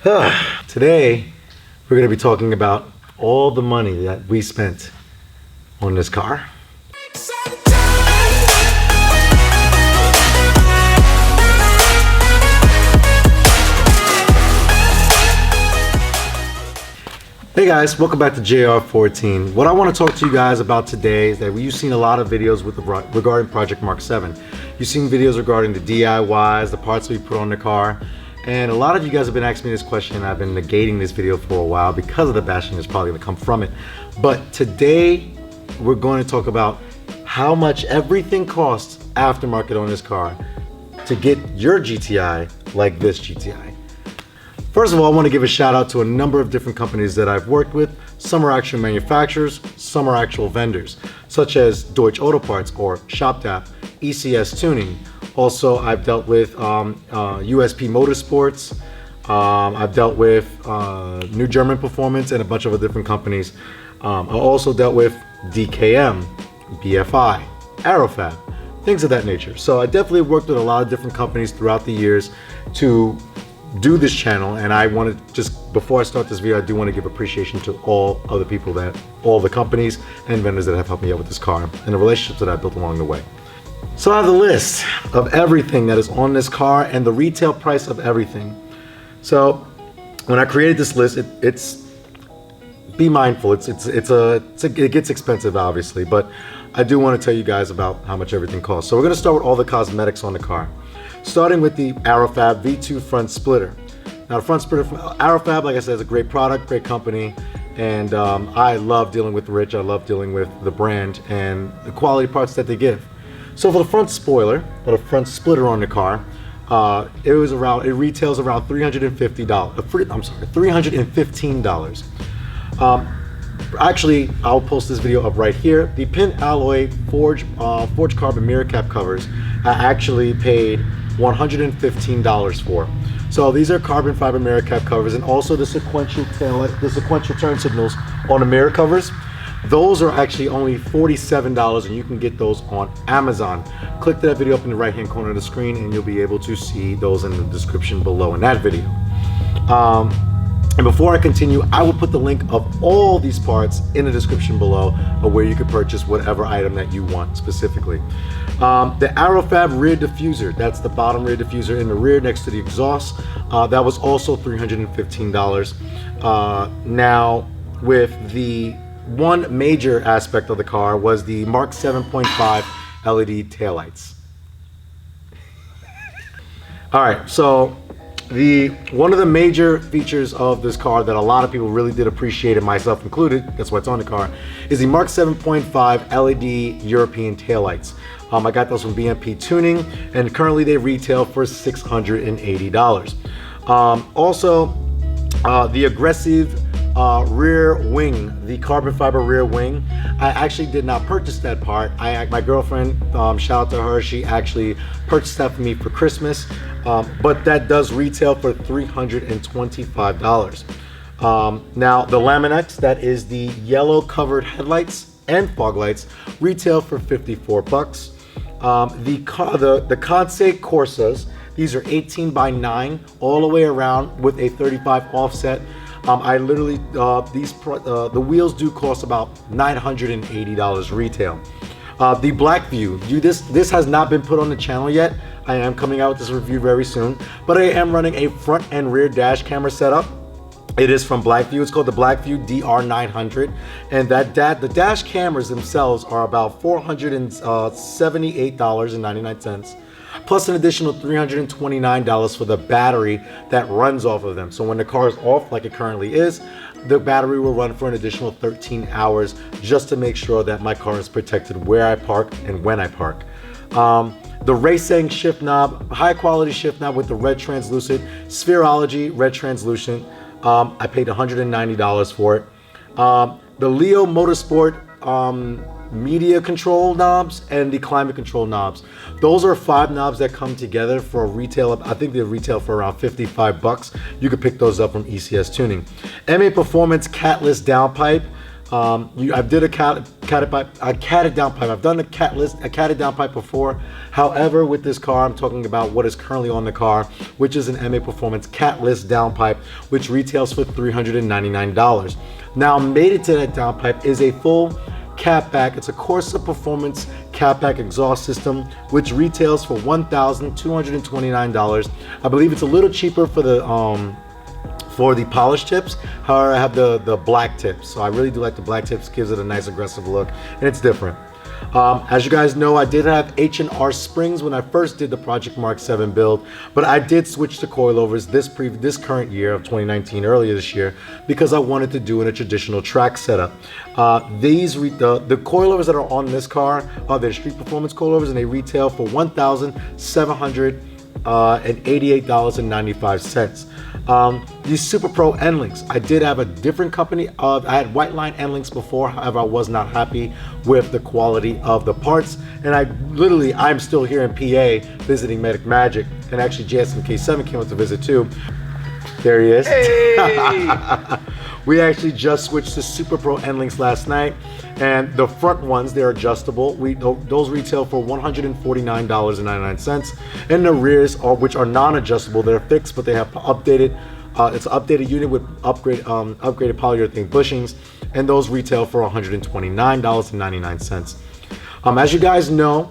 Today, we're going to be talking about all the money that we spent on this car. Hey guys, welcome back to JR14. What I want to talk to you guys about today is that you've seen a lot of videos regarding Project MK7. You've seen videos regarding the DIYs, the parts we put on the car. And a lot of you guys have been asking me this question, and I've been negating this video for a while because of the bashing that's probably going to come from it. But today, we're going to talk about how much everything costs aftermarket on this car to get your GTI like this GTI. First of all, I want to give a shout out to a number of different companies that I've worked with. Some are actual manufacturers, some are actual vendors, such as Deutsch Auto Parts or ShopTap, ECS Tuning. Also, I've dealt with USP Motorsports. I've dealt with New German Performance and a bunch of other different companies. I also dealt with DKM, BFI, aerofabb, things of that nature. So I definitely worked with a lot of different companies throughout the years to do this channel, and I want to just, before I start this video, I do want to give appreciation to all other people, all the companies and vendors that have helped me out with this car and the relationships that I built along the way. So I have the list of everything that is on this car and the retail price of everything. So when I created this list, be mindful. It gets expensive, obviously, but I do want to tell you guys about how much everything costs. So we're going to start with all the cosmetics on the car, starting with the aerofabb V2 front splitter. Now the front splitter from aerofabb, like I said, is a great product, great company, and I love dealing with Rich. I love dealing with the brand and the quality parts that they give. So for the front spoiler, or the front splitter on the car, it retails around $315. Actually, I'll post this video up right here. The Pinalloy forged carbon mirror cap covers I actually paid $115 for. So these are carbon fiber mirror cap covers, and also the sequential turn signals on the mirror covers. Those are actually only $47, and you can get those on Amazon. Click that video up in the right hand corner of the screen and you'll be able to see those in the description below in that video. And before I continue, I will put the link of all these parts in the description below of where you can purchase whatever item that you want specifically. The aerofabb rear diffuser, that's the bottom rear diffuser in the rear next to the exhaust, that was also $315. Now, with the one major aspect of the car was the Mark 7.5 LED taillights. All right, so one of the major features of this car that a lot of people really did appreciate, and myself included, that's why it's on the car, is the Mark 7.5 LED European taillights. I got those from BMP Tuning, and currently they retail for $680. Also, the Aggressiv rear wing, the carbon fiber rear wing, I actually did not purchase that part. My girlfriend, shout out to her, she actually purchased that for me for Christmas, but that does retail for $325. Now the Lamin-X, that is the yellow covered headlights and fog lights, retail for $54. The Kansei Corsas, these are 18x9 all the way around with a 35 offset. I literally, the wheels do cost about $980 retail. The Blackvue, this has not been put on the channel yet. I am coming out with this review very soon, but I am running a front and rear dash camera setup. It is from Blackvue. It's called the Blackvue DR900, and the dash cameras themselves are about $478.99. plus an additional $329 for the battery that runs off of them. So when the car is off, like it currently is, the battery will run for an additional 13 hours just to make sure that my car is protected where I park and when I park. The Raceseng shift knob, high quality shift knob with the red translucent, Sphereology red translucent. I paid $190 for it. The Leyo Motorsport media control knobs and the climate control knobs. Those are 5 knobs that come together for a retail, I think they retail for around $55. You could pick those up from ECS Tuning. MAPerformance Catless downpipe. I did a catted downpipe. I've done a catted downpipe before. However, with this car, I'm talking about what is currently on the car, which is an MAPerformance Catless downpipe, which retails for $399. Now, mated to that downpipe is a full Catback. It's a Corsa Performance Catback exhaust system, which retails for $1,229. I believe it's a little cheaper for the polished tips. However, I have the black tips, so I really do like the black tips. Gives it a nice aggressive look, and it's different. As you guys know, I did have H&R springs when I first did the Project MK7 build, but I did switch to coilovers this current year of 2019, earlier this year, because I wanted to do in a traditional track setup. The coilovers that are on this car are their street performance coilovers, and they retail for $1,788.95. These SuperPro Endlinks, I did have a different company. I had Whiteline Endlinks before, however I was not happy with the quality of the parts, and I'm still here in PA visiting Medic Magic, and actually MK7 came up to visit too. There he is. Hey! We actually just switched to SuperPro Endlinks last night, and the front ones, they're adjustable. Those retail for $149.99, and the rears, which are non-adjustable, they're fixed, but they have updated. It's an updated unit with upgraded polyurethane bushings, and those retail for $129.99. As you guys know,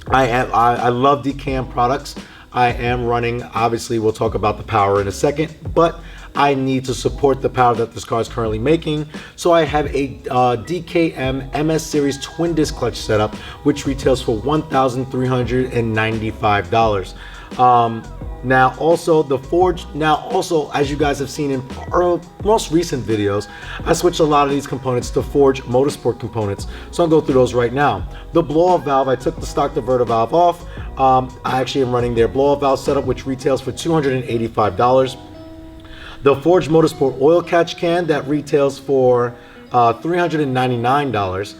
I love DKM products. I am running, obviously we'll talk about the power in a second, but I need to support the power that this car is currently making. So I have a DKM MS Series twin disc clutch setup, which retails for $1,395. Now also the forged, as you guys have seen in our most recent videos, I switched a lot of these components to forged Motorsport components. So I'll go through those right now. The blow-off valve, I took the stock diverter valve off. I actually am running their blow-off valve setup, which retails for $285. The forged Motorsport oil catch can, that retails for $399.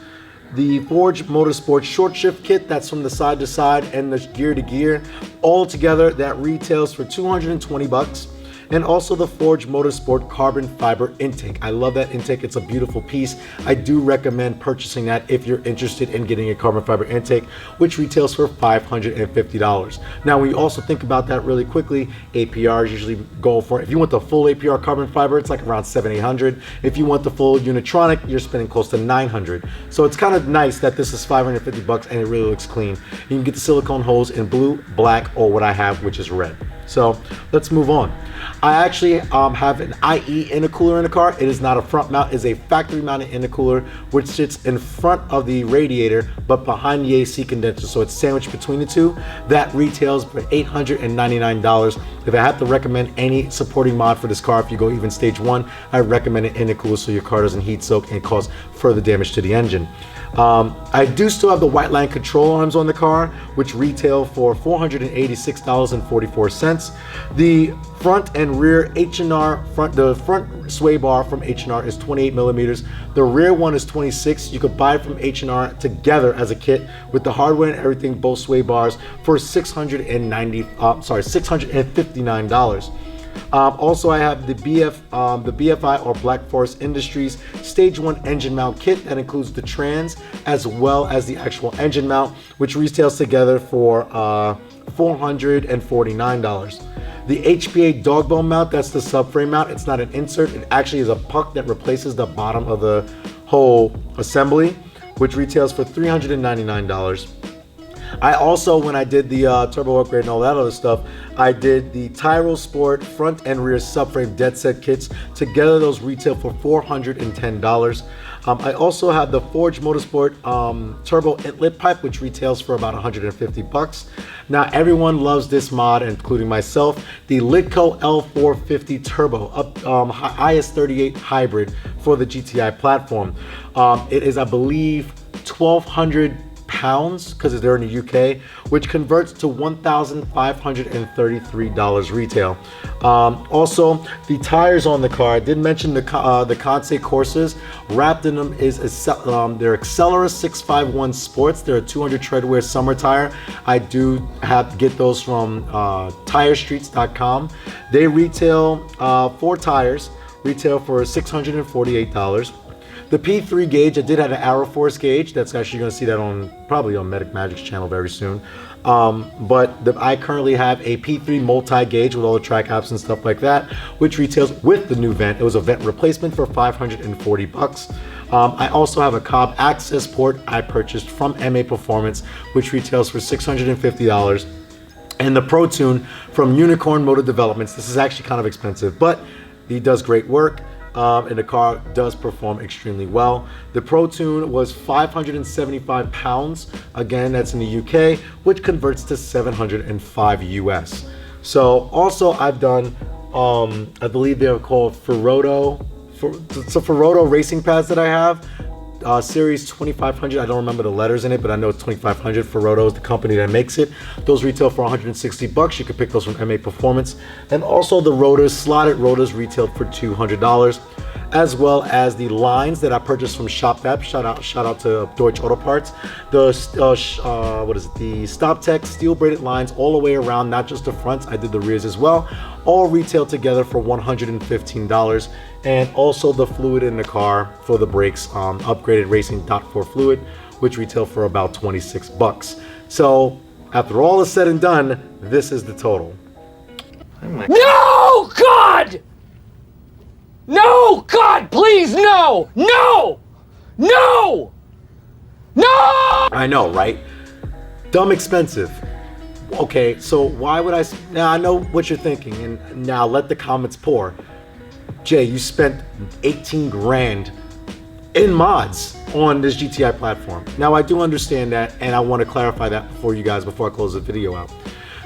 The forged Motorsport short shift kit, that's from the side to side and the gear to gear, all together that retails for 220 bucks. And also the forged Motorsport carbon fiber intake. I love that intake, it's a beautiful piece. I do recommend purchasing that if you're interested in getting a carbon fiber intake, which retails for $550. Now, when you also think about that really quickly, APR is usually going for, if you want the full APR carbon fiber, it's like around $700-800. If you want the full Unitronic, you're spending close to $900. So it's kind of nice that this is 550 bucks and it really looks clean. You can get the silicone holes in blue, black, or what I have, which is red. So let's move on. I actually have an IE intercooler in the car. It is not a front mount, it's a factory mounted intercooler which sits in front of the radiator but behind the AC condenser, so it's sandwiched between the two. That retails for $899. If I have to recommend any supporting mod for this car, if you go even stage 1, I recommend an intercooler so your car doesn't heat soak and cause further damage to the engine. I do still have the Whiteline control arms on the car, which retail for $486.44. The front and rear H&R, the front sway bar from H&R is 28 millimeters. The rear one is 26. You could buy it from H&R together as a kit with the hardware and everything, both sway bars, for $659. Also, I have the BFI or Black Forest Industries Stage 1 engine mount kit that includes the trans as well as the actual engine mount, which retails together for $449. The HPA Dogbone mount, that's the subframe mount. It's not an insert, it actually is a puck that replaces the bottom of the whole assembly, which retails for $399. I also, when I did the turbo upgrade and all that other stuff, I did the Tyrolsport front and rear subframe dead set kits. Together, those retail for $410. I also have the forged Motorsport turbo inlet pipe, which retails for about 150 bucks. Now, everyone loves this mod, including myself, the LAKEY L450 turbo IS38 hybrid for the GTI platform. It is, I believe, 1,200 pounds because they're in the UK, which converts to $1,533 retail. Also, the tires on the car, I did mention the Kansei Corsas. Wrapped in them is their Accelera 651 Sports. They're a 200 treadwear summer tire. I do have to get those from tirestreets.com. They retail, 4 tires retail for $648. The P3 gauge, I did have an Aeroforce gauge. That's actually going to see that on probably on Medic Magic's channel very soon. But I currently have a P3 multi-gauge with all the track apps and stuff like that, which retails with the new vent. It was a vent replacement for $540. I also have a Cobb access port I purchased from MAPerformance, which retails for $650. And the Pro Tune from Unicorn Motor Developments. This is actually kind of expensive, but he does great work. And the car does perform extremely well. The Pro Tune was 575 pounds. Again, that's in the UK, which converts to 705 US. So also I've done, I believe they're called Ferroto racing pads that I have. Series 2500, I don't remember the letters in it, but I know it's 2500. Ferroto is the company that makes it. Those retail for $160. You can pick those from MAPerformance. And also the rotors, slotted rotors, retailed for $200, as well as the lines that I purchased from ShopFab. Shout out to Deutsche Auto Parts. The the StopTech steel braided lines all the way around, not just the fronts. I did the rears as well. All retail together for $115. And also the fluid in the car for the brakes, upgraded Racing .4 fluid, which retail for about $26. So after all is said and done, this is the total. No, God! No, God, please, no! No! No! No! I know, right? Dumb expensive. Okay, so why would I? Now I know what you're thinking, and now let the comments pour. Jay, you spent 18 grand in mods on this GTI platform. Now I do understand that, and I want to clarify that for you guys before I close the video out.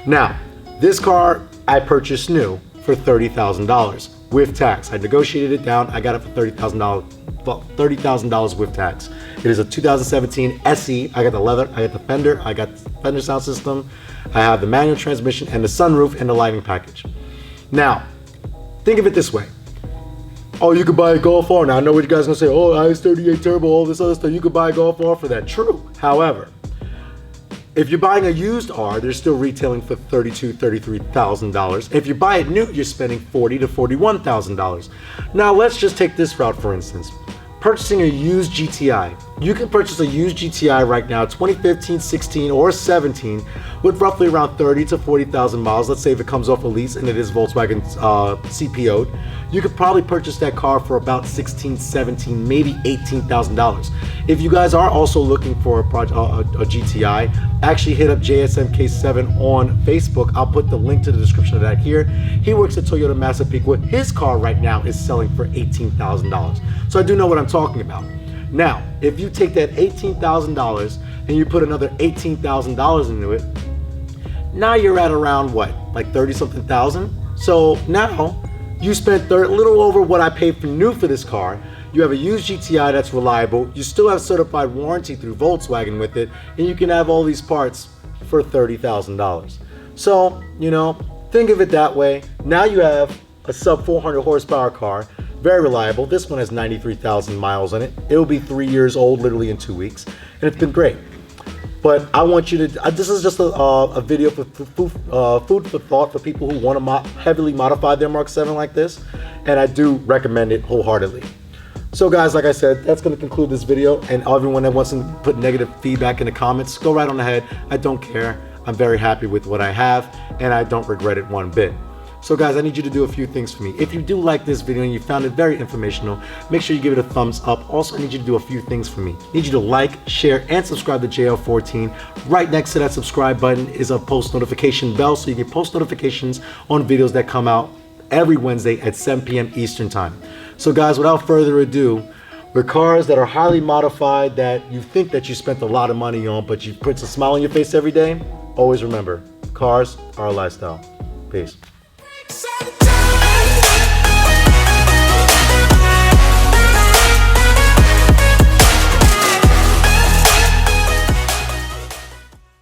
Now, this car I purchased new for $30,000 with tax. I negotiated it down. I got it for $30,000 with tax. It is a 2017 SE. I got the leather, I got the fender, I got the fender sound system, I have the manual transmission and the sunroof and the lighting package. Now, think of it this way. Oh, you could buy a Golf R. Now I know what you guys are gonna say. Oh, IS38 turbo, all this other stuff. You could buy a Golf R for that. True. However, if you're buying a used R, they're still retailing for $32,000, $33,000. If you buy it new, you're spending $40,000 to $41,000. Now let's just take this route for instance. Purchasing a used GTI. You can purchase a used GTI right now, 2015, 16, or 17, with roughly around 30 to 40,000 miles. Let's say if it comes off a lease and it is Volkswagen CPO'd, you could probably purchase that car for about $16,000, $17,000, maybe $18,000. If you guys are also looking for a GTI, actually hit up MK7 on Facebook. I'll put the link to the description of that here. He works at Toyota Massapequa. His car right now is selling for $18,000. So I do know what I'm talking about. Now, if you take that $18,000 and you put another $18,000 into it, now you're at around what, like 30-something thousand? So now you spent a little over what I paid for new for this car. You have a used GTI that's reliable. You still have certified warranty through Volkswagen with it, and you can have all these parts for $30,000. So, you know, think of it that way. Now you have a sub 400 horsepower car, very reliable. This one has 93,000 miles on it. It'll be 3 years old literally in 2 weeks, and it's been great. But I want you to, this is just a video for food for thought for people who want to heavily modify their Mark 7 like this, and I do recommend it wholeheartedly. So guys, like I said, that's going to conclude this video, and everyone that wants to put negative feedback in the comments, go right on ahead. I don't care. I'm very happy with what I have, and I don't regret it one bit. So guys, I need you to do a few things for me. If you do like this video and you found it very informational, make sure you give it a thumbs up. Also, I need you to do a few things for me. I need you to like, share, and subscribe to JL14. Right next to that subscribe button is a post notification bell, so you get post notifications on videos that come out every Wednesday at 7 p.m. Eastern time. So guys, without further ado, with cars that are highly modified that you think that you spent a lot of money on, but you put a smile on your face every day, always remember, cars are a lifestyle. Peace.